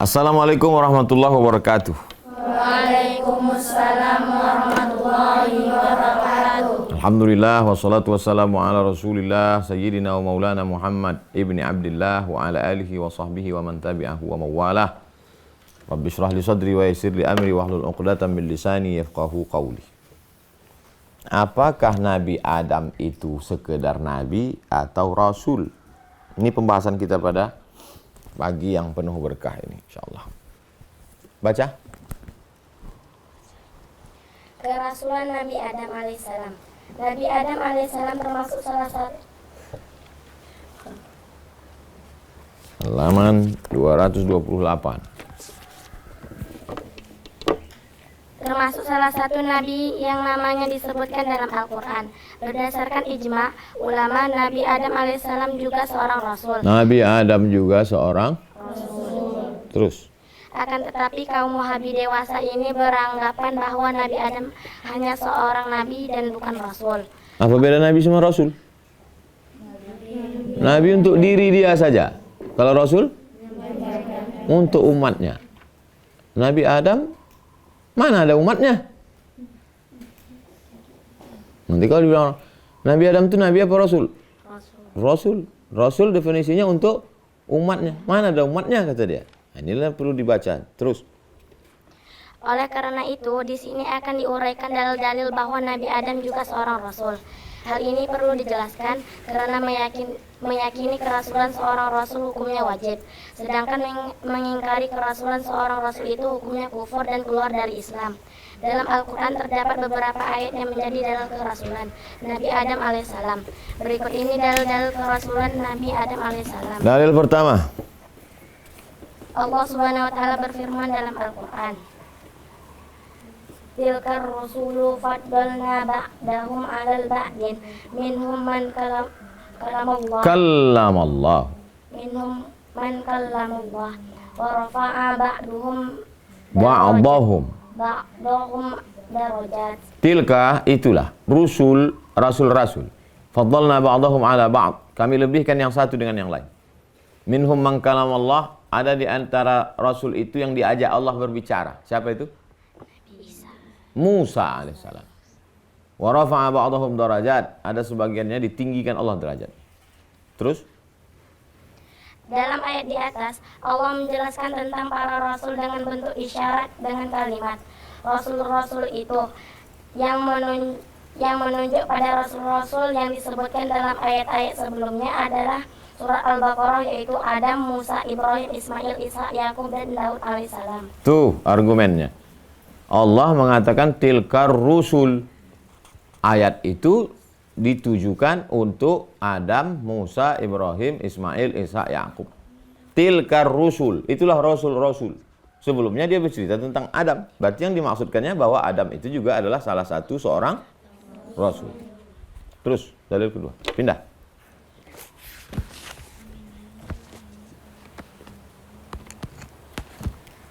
Assalamualaikum warahmatullahi wabarakatuh. Waalaikumsalam warahmatullahi wabarakatuh. Alhamdulillah wassalatu wassalamu ala Rasulillah sayyidina wa maulana Muhammad ibni Abdillah wa ala alihi wa sahbihi wa man tabi'ahu wa mawalah. Rabbi shrah li sadri wa yassir li amri wahlul 'uqdatam min lisani yafqahu qawli. Apakah Nabi Adam itu sekedar nabi atau rasul? Ini pembahasan kita pada pagi yang penuh berkah ini insyaallah. Baca. Kerasulan Nabi Adam alaihissalam. Nabi Adam alaihissalam termasuk salah satu halaman 228. termasuk salah satu nabi yang namanya disebutkan dalam Al-Quran. Berdasarkan ijma ulama, Nabi Adam alaihissalam juga seorang rasul. Nabi Adam juga seorang Rasul. Terus. Akan tetapi kaum Wahabi dewasa ini beranggapan bahwa Nabi Adam hanya seorang nabi dan bukan rasul. Apa beda nabi sama rasul? Nabi untuk diri dia saja. Kalau rasul untuk umatnya. Nabi Adam mana ada umatnya? Nanti kalau dibilang Nabi Adam itu nabi apa rasul? Rasul. Rasul definisinya untuk umatnya. Mana ada umatnya kata dia. Nah, inilah perlu dibaca. Terus. Oleh karena itu, di sini akan diuraikan dalil-dalil bahwa Nabi Adam juga seorang rasul. Hal ini perlu dijelaskan karena meyakini kerasulan seorang rasul hukumnya wajib. Sedangkan mengingkari kerasulan seorang rasul itu hukumnya kufur dan keluar dari Islam. Dalam Al-Quran terdapat beberapa ayat yang menjadi dalil kerasulan Nabi Adam alaihissalam. Berikut ini dalil-dalil kerasulan Nabi Adam alaihissalam. Dalil pertama. Allah Subhanahu wa taala berfirman dalam Al-Qur'an, Tilkar rusulu faddalna ba'dahum 'alal ba'din minhum man kalamallah minhum man kallamallah wa rafa'a ba'dahum darajat. Tilka itulah rasul-rasul. Faddalna ba'dahum 'ala ba'd. Kami lebihkan yang satu dengan yang lain. Minhum man kalamallah. Ada di antara rasul itu yang diajak Allah berbicara. Siapa itu? Musa alaihissalam. Wa rafa'a ba'dahum darajat. Ada sebagiannya ditinggikan Allah derajat. Terus? Dalam ayat di atas, Allah menjelaskan tentang para rasul dengan bentuk isyarat dengan kalimat. Rasul-rasul itu yang menunjuk pada rasul-rasul yang disebutkan dalam ayat-ayat sebelumnya adalah Surat Al-Baqarah, yaitu Adam, Musa, Ibrahim, Ismail, Ishak, Yakub, dan Daud alaihissalam. Tuh argumennya. Allah mengatakan tilkar rusul. Ayat itu ditujukan untuk Adam, Musa, Ibrahim, Ismail, Ishak, Yakub. Tilkar rusul. Itulah rasul-rasul. Sebelumnya dia bercerita tentang Adam. Berarti yang dimaksudkannya bahwa Adam itu juga adalah salah satu seorang rasul. Terus dalil kedua. Pindah.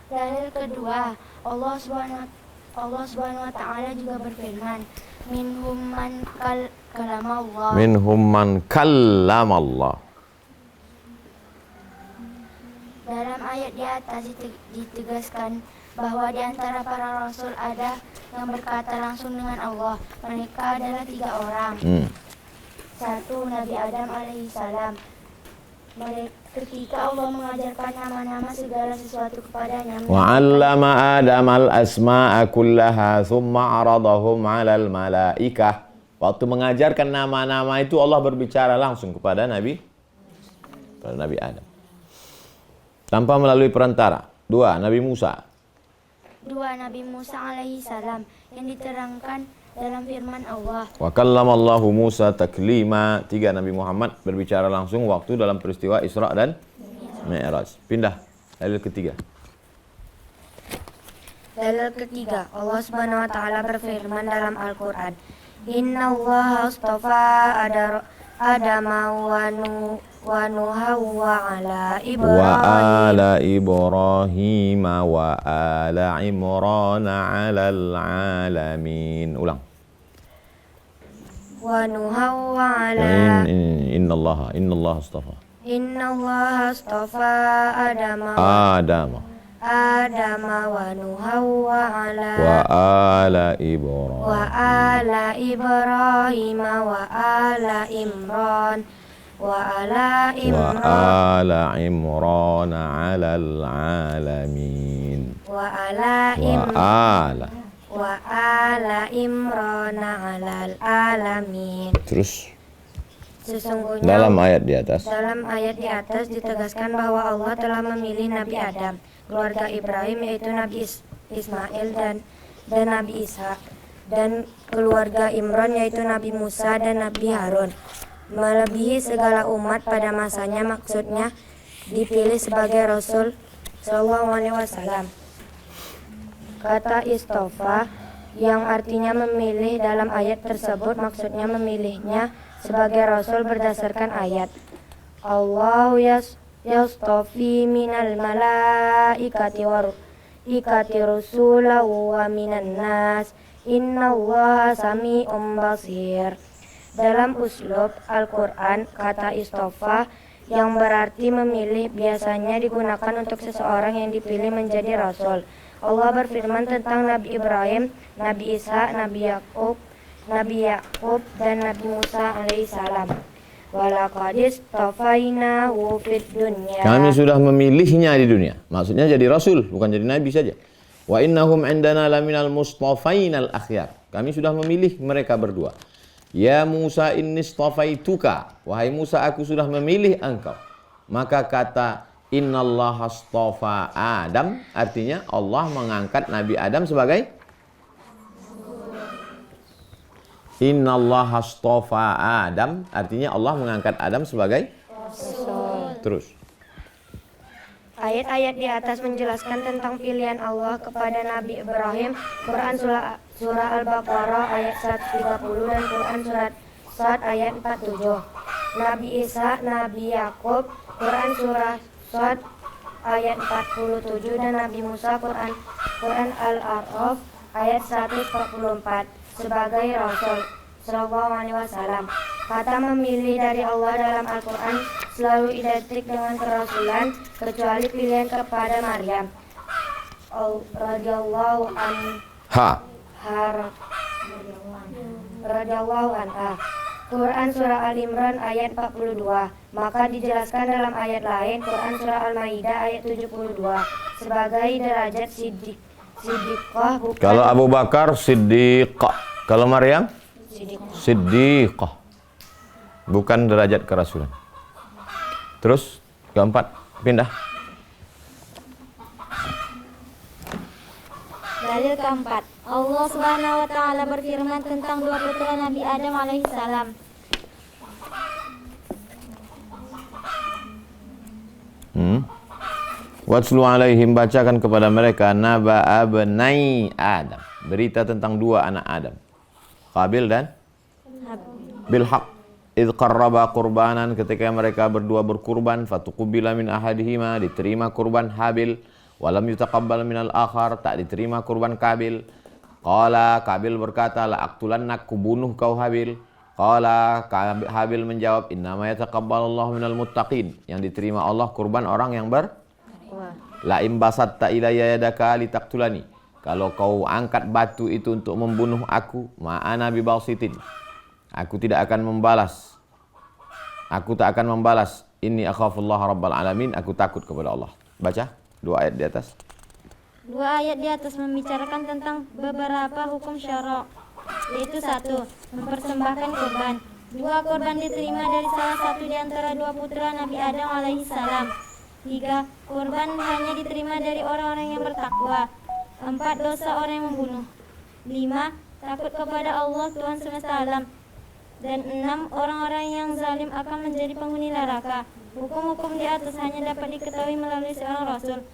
Dalil kedua, Allah Subhanahu wa taala juga berfirman, minhum man kallamallah. Minhum man kallamallah. Dalam ayat di atas ditegaskan bahwa di antara para rasul ada yang berkata langsung dengan Allah. Mereka adalah 3 orang. Satu, Nabi Adam alaihissalam. Ketika Allah mengajarkan nama-nama segala sesuatu kepadanya. Wa 'allama Adam al-asma'a kullaha thumma 'aradahum 'alal malaikah. Waktu mengajarkan nama-nama itu Allah berbicara langsung kepada Nabi Adam. Tanpa melalui perantara. 2. Nabi Musa. 2. Nabi Musa alaihissalam yang diterangkan dalam firman Allah. Wa kallamallahu Musa taklima. 3. Nabi Muhammad berbicara langsung waktu dalam peristiwa Isra dan Mi'raj. Pindah. Dalil ketiga. Dalil ketiga, Allah Subhanahu wa taala berfirman dalam Al-Qur'an, Innallaha astafa Adama wa Nuha wa ala Ibrahim wa ala Imran 'alal 'alamin. Ulang. Wa Nuha wa ala Innallaha astafa Innallaha astafa Adama Adam wa Nuha wa ala Ibrahim wa ala Imran ala alal alamin. wa ala Imran alal alamin. Terus Sesungguhnya dalam ayat di atas ditegaskan bahwa Allah telah memilih Nabi Adam, keluarga Ibrahim yaitu Nabi Ismail dan Nabi Ishak, dan keluarga Imran yaitu Nabi Musa dan Nabi Harun, melebihi segala umat pada masanya, maksudnya dipilih sebagai Rasul Shallallahu Alaihi Wasallam. Kata istofa yang artinya memilih dalam ayat tersebut maksudnya memilihnya sebagai Rasul berdasarkan ayat Allahu yastofi minal malaikati rusulahu wa minan nas innallaha sami'un basir. Dalam uslub Al-Quran, kata istofa yang berarti memilih biasanya digunakan untuk seseorang yang dipilih menjadi Rasul. Allah berfirman tentang Nabi Ibrahim, Nabi Isa, Nabi Yakub, dan Nabi Musa alaihissalam. Walaqad istafainahu fid dunya. Kami sudah memilihnya di dunia. Maksudnya jadi Rasul, bukan jadi Nabi saja. Wa innahum indana laminal mustafainal akhyar. Kami sudah memilih mereka berdua. Ya Musa inni istafaituka. Wahai Musa, aku sudah memilih engkau. Maka kata innallaha astafa Adam, artinya Allah mengangkat Nabi Adam sebagai innallaha astafa Adam, artinya Allah mengangkat Adam sebagai Rasul. Terus ayat-ayat di atas menjelaskan tentang pilihan Allah kepada Nabi Ibrahim. Quran surah Al-Baqarah ayat 130 dan Quran surat Sad ayat 47. Nabi Isa, Nabi Yakub, Quran surah Sad ayat 47 dan Nabi Musa, Quran Al-A'raf ayat 144 sebagai Rasul Shallallahu Alaihi Wasallam. Kata memilih dari Allah dalam Al-Quran selalu identik dengan kerasulan kecuali pilihan kepada Maryam radhiyallahu anha. Quran surah Al-Imran ayat 42. Maka dijelaskan dalam ayat lain Quran surah Al-Maidah ayat 72 sebagai derajat siddiqah bukan. Kalau Abu Bakar siddiqah, kalau Maryam siddiqah, bukan derajat kerasulan. Terus keempat, pindah. Dalil keempat, Allah Subhanahu wa taala berfirman tentang dua putra Nabi Adam alaihissalam. Watslu alaihim, bacakan kepada mereka naba abnai Adam, berita tentang dua anak Adam, Qabil dan Bilhaq. Idh qarraba qurbanan, ketika mereka berdua berkurban, fatuqubila min ahadihima, diterima kurban Habil, walam yutaqabbal minal akhar, tak diterima kurban Qabil. Qala, Qabil berkata, la aqtulannak, kubunuh kau Habil. Qala, Habil menjawab, innama yataqabbalallahu minal muttaqin, yang diterima Allah kurban orang yang la imbasatta ilayya yadaka litaqtulani, kalau kau angkat batu itu untuk membunuh aku, ma'ana bibasitin, aku tidak akan membalas. Aku tak akan membalas. Inni akhafullah rabbal alamin, aku takut kepada Allah. Baca dua ayat di atas. Dua ayat di atas membicarakan tentang beberapa hukum syara', yaitu 1. Mempersembahkan korban. 2. Korban diterima dari salah satu di antara dua putra Nabi Adam alaihissalam. 3. Korban hanya diterima dari orang-orang yang bertakwa. 4. Dosa orang yang membunuh. 5. Takut kepada Allah Tuhan semesta alam. Dan 6. Orang-orang yang zalim akan menjadi penghuni neraka. Hukum-hukum di atas hanya dapat diketahui melalui seorang Rasul.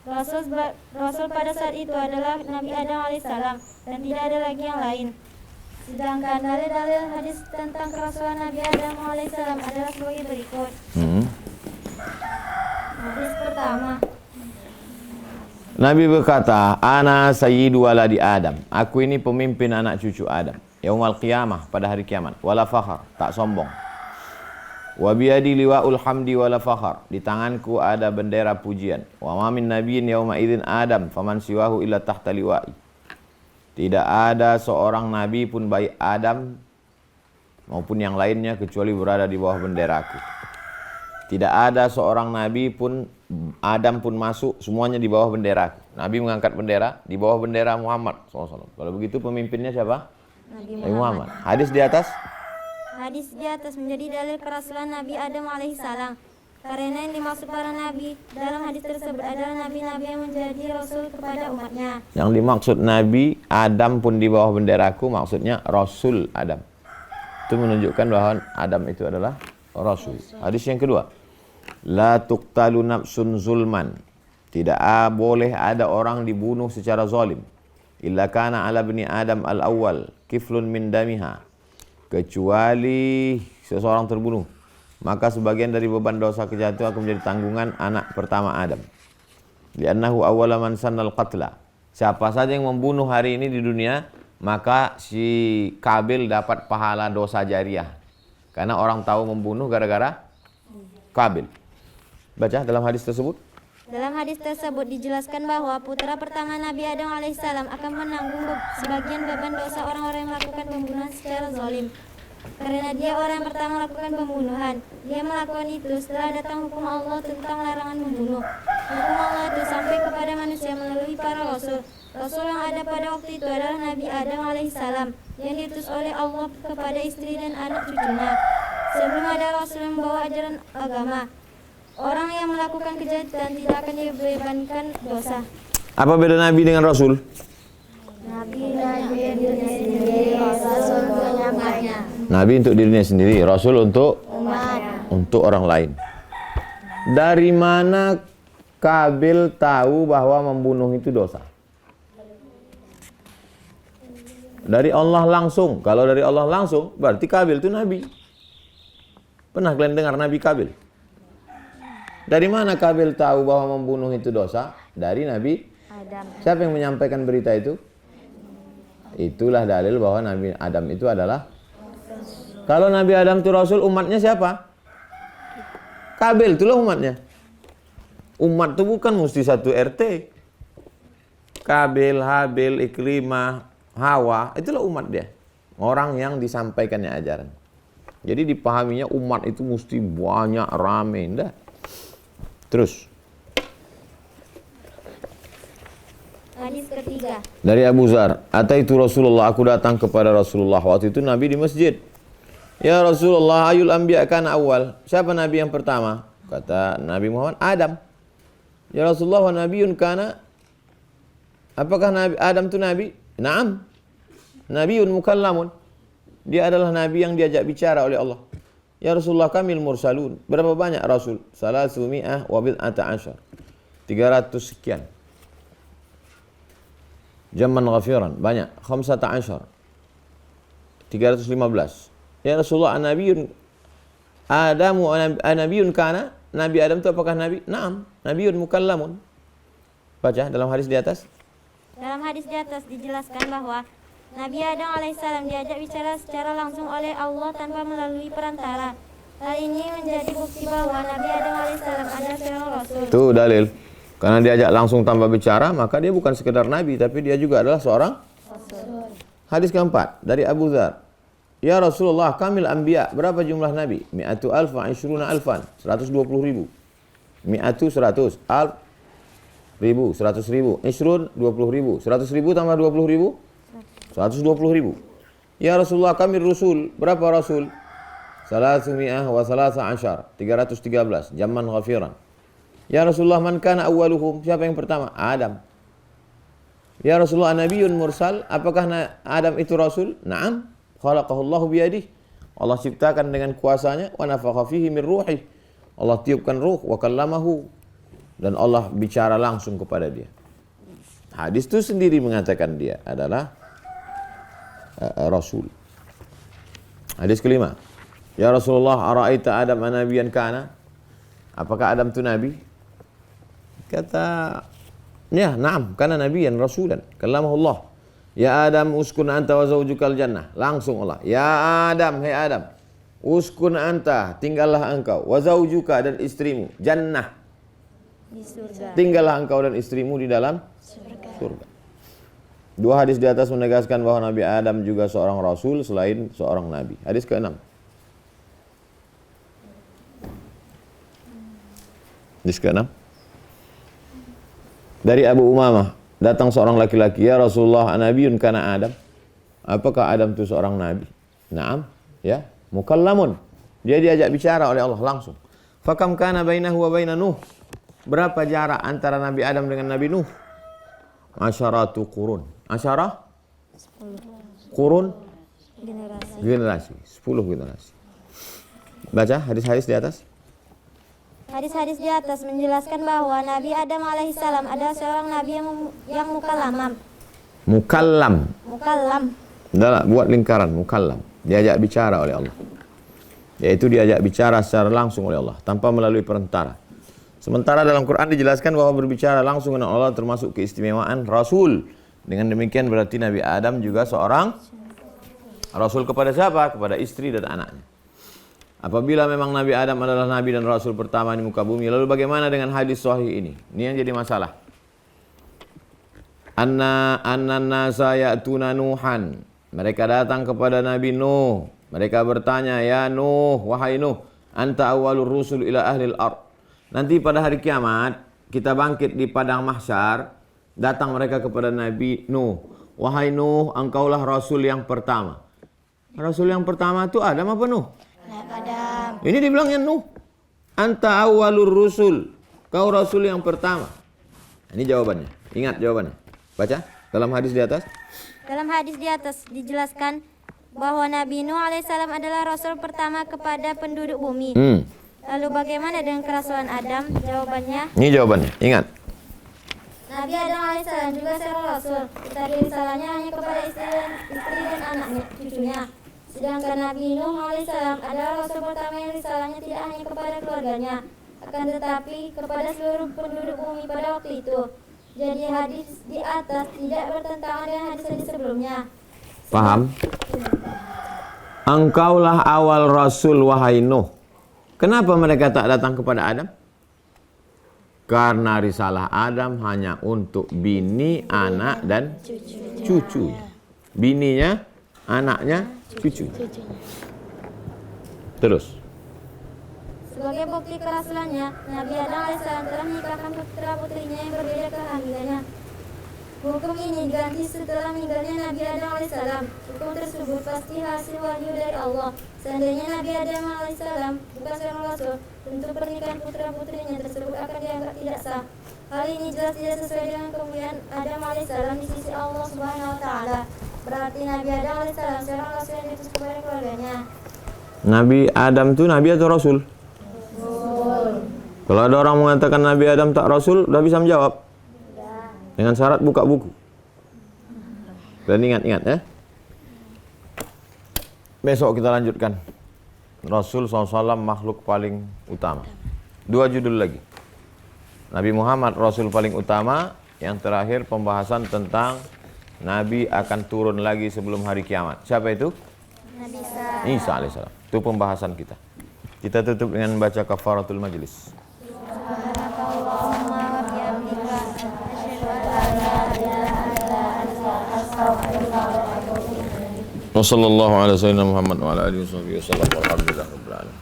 Rasul pada saat itu adalah Nabi Adam alaihissalam dan tidak ada lagi yang lain. Sedangkan dalil-dalil hadis tentang kerasulan Nabi Adam alaihissalam adalah sebagai berikut. Hadis pertama, Nabi berkata, ana sayyidu waladi Adam, aku ini pemimpin anak cucu Adam. Yaumal qiyamah, pada hari kiamat. Wala fakhar, tak sombong. Wa biyadi liwa'ul hamdi wala fakhar. Di tanganku ada bendera pujian. Wa ma min nabiyyin yauma idzin Adam faman siwahu illa tahta liwa'i. Tidak ada seorang nabi pun baik Adam maupun yang lainnya kecuali berada di bawah benderaku. Tidak ada seorang nabi pun Adam pun masuk, semuanya di bawah benderaku. Nabi mengangkat bendera di bawah bendera Muhammad SAW. Kalau begitu pemimpinnya siapa? Nabi Nabi Muhammad. Hadis di atas. Hadis di atas menjadi dalil kerasulan Nabi Adam alaihissalam. Karena yang dimaksud para nabi dalam hadis tersebut adalah nabi-nabi yang menjadi rasul kepada umatnya. Yang dimaksud Nabi Adam pun di bawah benderaku, maksudnya Rasul Adam. Itu menunjukkan bahwa Adam itu adalah Rasul. Hadis yang kedua. La tuqtalu nafsun zulman. Tidak boleh ada orang dibunuh secara zalim. Illa kana ala bani Adam al-awwal kiflun min damiha. Kecuali seseorang terbunuh, maka sebagian dari beban dosa kejahatan akan menjadi tanggungan anak pertama Adam. Li'annahu awwala man sannal qatla. Siapa saja yang membunuh hari ini di dunia, maka si Kabil dapat pahala dosa jariah. Karena orang tahu membunuh gara-gara Kabil. Baca dalam hadis tersebut. Dalam hadis tersebut dijelaskan bahwa putra pertama Nabi Adam alaihissalam akan menanggung sebagian beban dosa orang-orang yang melakukan pembunuhan secara zalim. Karena dia orang yang pertama melakukan pembunuhan. Dia melakukan itu setelah datang hukum Allah tentang larangan membunuh. Hukum Allah itu sampai kepada manusia melalui para rasul. Rasul yang ada pada waktu itu adalah Nabi Adam alaihissalam yang diutus oleh Allah kepada istri dan anak cucunya. Sebelum ada rasul yang membawa ajaran agama, orang yang melakukan kejahatan tidak akan dibebankan dosa. Apa beda Nabi dengan Rasul? Nabi dirinya sendiri, Rasul untuk umatnya. Nabi untuk dirinya sendiri, Rasul untuk Umat. untuk orang lain. Dari mana Kabil tahu bahwa membunuh itu dosa? Dari Allah langsung. Kalau dari Allah langsung, berarti Kabil itu Nabi. Pernah kalian dengar Nabi Kabil? Dari mana Kabil tahu bahwa membunuh itu dosa? Dari Nabi Adam. Siapa yang menyampaikan berita itu? Itulah dalil bahwa Nabi Adam itu adalah. Kalau Nabi Adam itu Rasul, umatnya siapa? Kabil itulah umatnya. Umat itu bukan mesti satu RT. Kabil, Habil, Ikrimah, Hawa, itulah umat dia. Orang yang disampaikannya ajaran. Jadi dipahaminya umat itu mesti banyak, rame, enggak. Terus. Hadis ketiga. Dari Abu Dzar, ataitu Rasulullah, aku datang kepada Rasulullah. Waktu itu Nabi di masjid. Ya Rasulullah, ayul anbiya kana awal. Siapa Nabi yang pertama? Kata Nabi Muhammad, Adam. Ya Rasulullah, wa nabiyun kana. Apakah Nabi Adam itu Nabi? Naam. Nabiyun mukallamun. Dia adalah Nabi yang diajak bicara oleh Allah. Ya Rasulullah, kamil mursalun. Berapa banyak Rasul? 300 wa bid'ata asyar. 300 sekian. Zaman ghafiran. Banyak. 15. 315. Ya Rasulullah, anabiyun Adamu anabiyun kana. Nabi Adam itu apakah Nabi? Naam. Nabiyun mukallamun. Baca dalam hadis di atas. Dalam hadis di atas dijelaskan bahwa Nabi Adam alaihissalam diajak bicara secara langsung oleh Allah tanpa melalui perantara. Hal ini menjadi bukti bahwa Nabi Adam alaihissalam adalah seorang rasul. Itu dalil. Karena diajak langsung tanpa bicara, maka dia bukan sekedar nabi, tapi dia juga adalah seorang rasul. Hadis keempat dari Abu Dzar. Ya Rasulullah, kamil anbiya. Berapa jumlah nabi? 100 alfa, 20 alfan. 120.000. 100, alf, 1000, 100.000. 20, 20.000. 100.000 tambah 20.000. 120.000. Ya Rasulullah, kami Rasul. Berapa Rasul? 313. 313. Zaman ghafiran. Ya Rasulullah, man kana awwaluhum? Siapa yang pertama? Adam. Ya Rasulullah, nabiyyun mursal. Apakah Adam itu Rasul? Naam. Khalaqahullahu biyadih. Allah ciptakan dengan kuasanya. Wa nafakha fihi min ruhih. Allah tiupkan ruh. Wa kallamahu. Dan Allah bicara langsung kepada dia. Hadis itu sendiri mengatakan dia adalah Rasul. Hadis kelima. Ya Rasulullah, ara'aita Adam anabiyan kana? Apakah Adam itu nabi? Kata, ya, na'am, kana nabiyan rasulan. Kallamahullah. Ya Adam, uskun anta wa zawjukal jannah. Langsung Allah. Ya Adam, hai Adam. Uskun anta, tinggallah engkau. Wa zaujuka, dan istrimu. Jannah, Di surga. tinggallah engkau dan istrimu di dalam surga. Dua hadis di atas menegaskan bahwa Nabi Adam juga seorang rasul selain seorang nabi. Hadis ke-6. Hadis ke-6. Dari Abu Umamah, datang seorang laki-laki, ya Rasulullah, anabiyun kana Adam? Apakah Adam itu seorang nabi? Naam, ya, mukallamun. Dia diajak bicara oleh Allah langsung. Fakam kana bainahu wa baina Nuh? Berapa jarak antara Nabi Adam dengan Nabi Nuh? Asyaratu qurun. Asyarah? 10. Qurun? Generasi. 10 generasi. Baca hadis-hadis di atas. Hadis-hadis di atas menjelaskan bahwa Nabi Adam alaihissalam adalah seorang nabi yang mukallam. Mukallam. Adalah buat lingkaran mukallam. Diajak bicara oleh Allah. Yaitu diajak bicara secara langsung oleh Allah tanpa melalui perantara. Sementara dalam Quran dijelaskan bahwa berbicara langsung dengan Allah termasuk keistimewaan Rasul. Dengan demikian berarti Nabi Adam juga seorang Rasul kepada siapa? Kepada istri dan anaknya. Apabila memang Nabi Adam adalah Nabi dan Rasul pertama di muka bumi, lalu bagaimana dengan hadis sahih ini? Ini yang jadi masalah. Anna nasa ya'tuna Nuhan. Mereka datang kepada Nabi Nuh. Mereka bertanya, ya Nuh, wahai Nuh, anta awwalur rusul ila ahlil ard. Nanti pada hari kiamat, kita bangkit di padang mahsyar, datang mereka kepada Nabi Nuh. Wahai Nuh, engkaulah Rasul yang pertama. Rasul yang pertama itu Adam apa Nuh? Adam. Ini dibilangnya Nuh. Anta awwalur rusul. Kau Rasul yang pertama. Ini jawabannya. Ingat jawabannya. Baca dalam hadis di atas. Dalam hadis di atas dijelaskan bahwa Nabi Nuh alaihissalam adalah Rasul pertama kepada penduduk bumi. Lalu bagaimana dengan kerasulan Adam? Jawabannya, Ini jawabannya. Ingat. Nabi Adam alaihissalam juga seorang Rasul, tetapi risalahnya hanya kepada istri dan anaknya, cucunya. Sedangkan Nabi Nuh alaihissalam adalah Rasul pertama yang risalahnya tidak hanya kepada keluarganya, akan tetapi kepada seluruh penduduk bumi pada waktu itu. Jadi hadis di atas tidak bertentangan dengan hadis-hadis sebelumnya. Paham? Engkaulah awal Rasul wahai Nuh. Kenapa mereka tak datang kepada Adam? Karena risalah Adam hanya untuk bini, anak, dan cucu. Bininya, anaknya, cucu. Terus. Sebagai bukti kerasulannya, Nabi Adam alaihissalam telah menikahkan putra putrinya yang berbeda kehamilannya. Hukum ini diganti setelah meninggalnya Nabi Adam alaihissalam. Hukum tersebut pasti hasil wahyu dari Allah. Seandainya Nabi Adam alaihissalam bukan seorang rasul, tentu pernikahan putra putrinya tersebut akan dianggap tidak sah. Hal ini jelas tidak sesuai dengan kemuliaan Adam alaihissalam di sisi Allah Subhanahu wa taala. Berarti Nabi Adam alaihissalam seorang rasul yang diutus kepada keluarganya. Nabi Adam itu nabi atau rasul? Kalau ada orang mengatakan Nabi Adam tak rasul, udah bisa menjawab. Dengan syarat buka buku. Dan ingat-ingat ya. Besok kita lanjutkan. Rasul SAW makhluk paling utama. 2 judul lagi. Nabi Muhammad Rasul paling utama. Yang terakhir pembahasan tentang Nabi akan turun lagi sebelum hari kiamat. Siapa itu? Nabi Isa alaihissalam. Itu pembahasan kita. Kita tutup dengan membaca kafaratul majlis. Wassallallahu ala sayyidina Muhammad wa ala alihi wa sahbihi wasallam. Alhamdulillah rabbil alamin.